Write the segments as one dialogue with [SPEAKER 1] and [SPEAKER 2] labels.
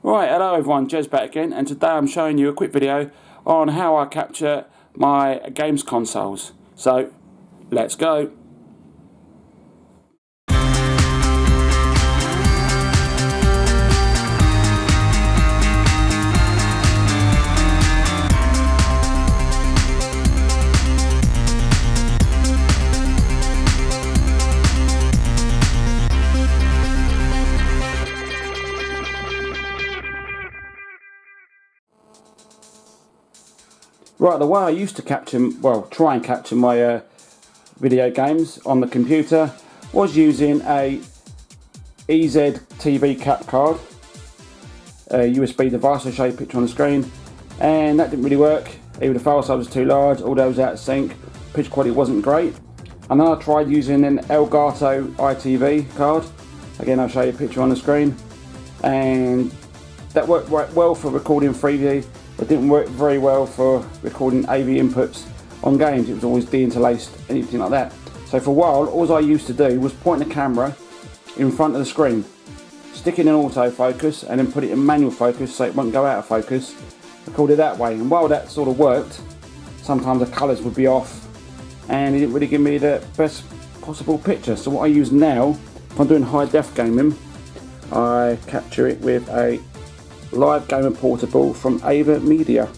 [SPEAKER 1] Right, hello everyone, Jez back again, and today I'm showing you a quick video on how I capture my games consoles. So, let's go. Right, the way I used to capture, well, try and capture my video games on the computer was using a EZ TV cap card, a USB device. I'll show you a picture on the screen, and that didn't really work. Either the file size was too large, audio was out of sync, pitch quality wasn't great. And then I tried using an Elgato ITV card. Again, I'll show you a picture on the screen, and that worked well for recording 3D. It didn't work very well for recording AV inputs on games. It was always de-interlaced, anything like that. So for a while, all I used to do was point the camera in front of the screen, stick it in autofocus, and then put it in manual focus so it won't go out of focus. Record it that way, and while that sort of worked, sometimes the colours would be off, and it didn't really give me the best possible picture. So what I use now, if I'm doing high def gaming, I capture it with a Live Gamer Portable from AVerMedia,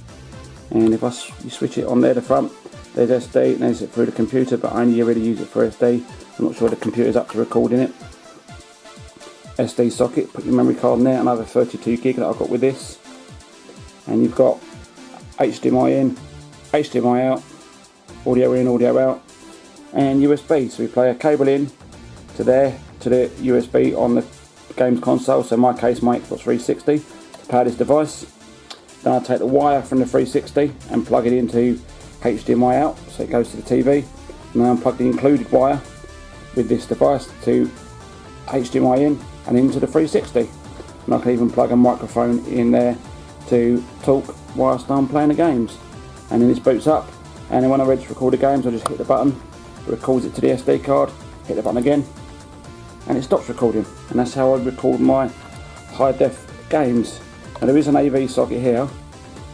[SPEAKER 1] and if you switch it on there, the front, there's SD, and there's it through the computer, but I only really use it for SD. I'm not sure the computer's up to recording it. SD socket, put your memory card in there, another 32 gig that I've got with this, and you've got HDMI in, HDMI out, audio in, audio out, and USB. So we play a cable in to there, to the USB on the games console. So in my case, my Xbox 360. Power this device. Then I take the wire from the 360 and plug it into HDMI out, so it goes to the TV. And then I plug the included wire with this device to HDMI in and into the 360. And I can even plug a microphone in there to talk whilst I'm playing the games. And then this boots up, and then when I'm ready to record the games, I just hit the button, it records it to the SD card, hit the button again, and it stops recording. And that's how I record my high def games. Now there is an AV socket here,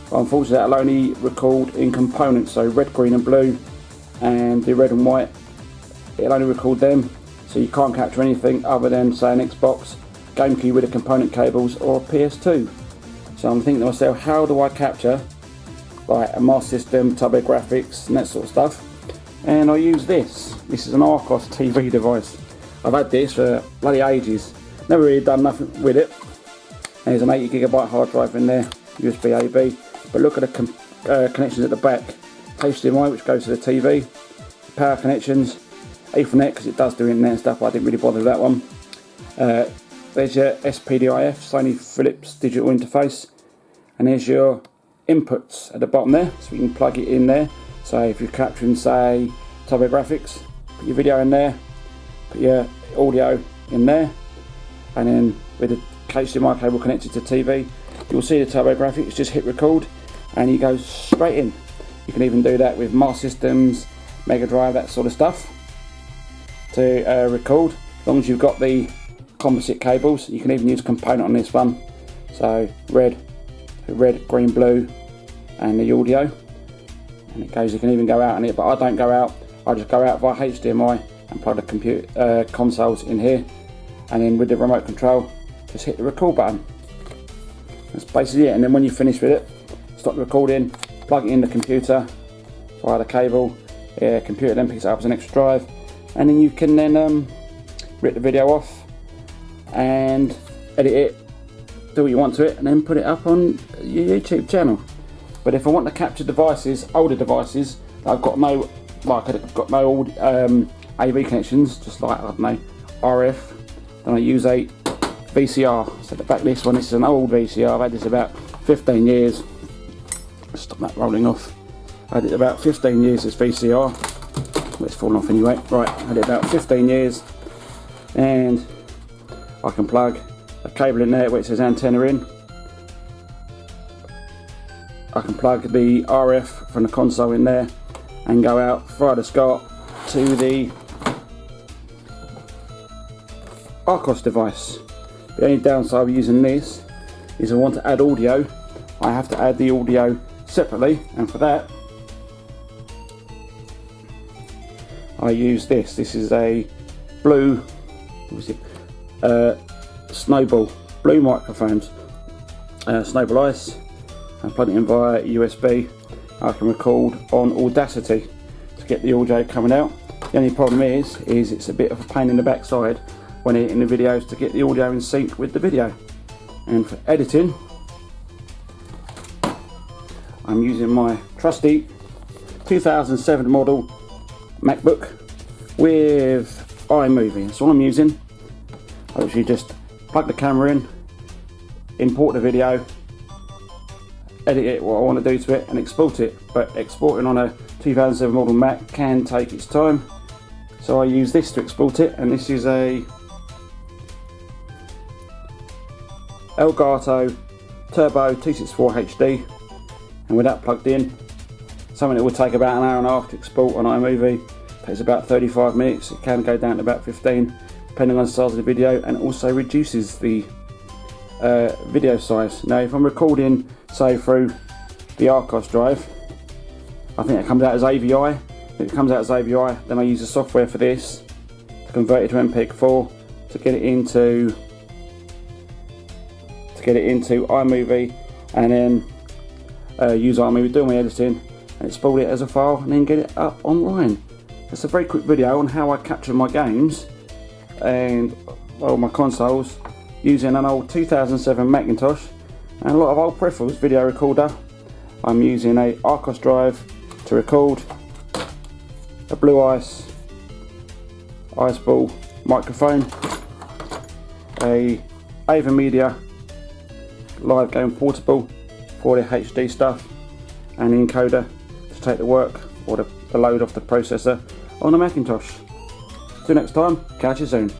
[SPEAKER 1] but unfortunately that'll only record in components, so red, green and blue, and the red and white, it'll only record them, so you can't capture anything other than, say, an Xbox, GameCube with the component cables, or a PS2. So I'm thinking to myself, how do I capture like a Master System, TurboGrafx and that sort of stuff? And I use this. This is an Arcos TV device. I've had this for bloody ages, never really done nothing with it. There's an 80GB hard drive in there, USB AB, but look at the connections at the back. HDMI, which goes to the TV, power connections, Ethernet, because it does do internet stuff, but I didn't really bother with that one. There's your SPDIF, Sony Philips digital interface, and there's your inputs at the bottom there, so you can plug it in there. So if you're capturing, say, TurboGrafx, put your video in there, put your audio in there, and then with the HDMI cable connected to TV, you'll see the TurboGrafx, just hit record and you go straight in. You can even do that with Master Systems, Mega Drive, that sort of stuff to record, as long as you've got the composite cables. You can even use a component on this one, so red, green, blue, and the audio, and it goes. You can even go out on it, but I don't go out. I just go out via HDMI and plug the computer consoles in here, and then with the remote control, just hit the record button. That's basically it. And then when you finish with it, stop the recording, plug it in the computer via the cable. Computer then picks it up as an extra drive, and then you can then rip the video off and edit it, do what you want to it, and then put it up on your YouTube channel. But if I want to capture devices, older devices, I've got no AV connections, just like, I don't know, RF, then I use a VCR. So the back of this one, this is an old VCR. I've had this about 15 years. Stop that rolling off. I had it about 15 years, this VCR. It's fallen off anyway. Right, I had it about 15 years, and I can plug a cable in there where it says antenna in. I can plug the RF from the console in there and go out via the SCART to the Arcos device. The only downside of using this is I want to add audio, I have to add the audio separately, and for that I use this. This is a blue, what is it? Snowball blue microphones, Snowball Ice. I'm plugging it in via USB. I can record on Audacity to get the audio coming out. The only problem is it's a bit of a pain in the backside when editing the videos to get the audio in sync with the video. And for editing, I'm using my trusty 2007 model MacBook with iMovie. That's all I'm using. I actually just plug the camera in, import the video, edit it what I want to do to it, and export it. But exporting on a 2007 model Mac can take its time, so I use this to export it. And this is a Elgato Turbo T64 HD, and with that plugged in, something that would take about an hour and a half to export on iMovie takes about 35 minutes. It can go down to about 15 depending on the size of the video, and also reduces the video size. Now if I'm recording say through the Archos drive, I think it comes out as AVI. If it comes out as AVI, then I use the software for this to convert it to MPEG-4 to get it into iMovie, and then use iMovie, do my editing, and export it as a file, and then get it up online. It's a very quick video on how I capture my games and my consoles using an old 2007 Macintosh and a lot of old peripherals, video recorder. I'm using a Archos drive to record, a Blue Ice Iceball microphone, a AVerMedia Live Game Portable for the HD stuff, and an encoder to take the work or the load off the processor on a Macintosh. Till next time, catch you soon.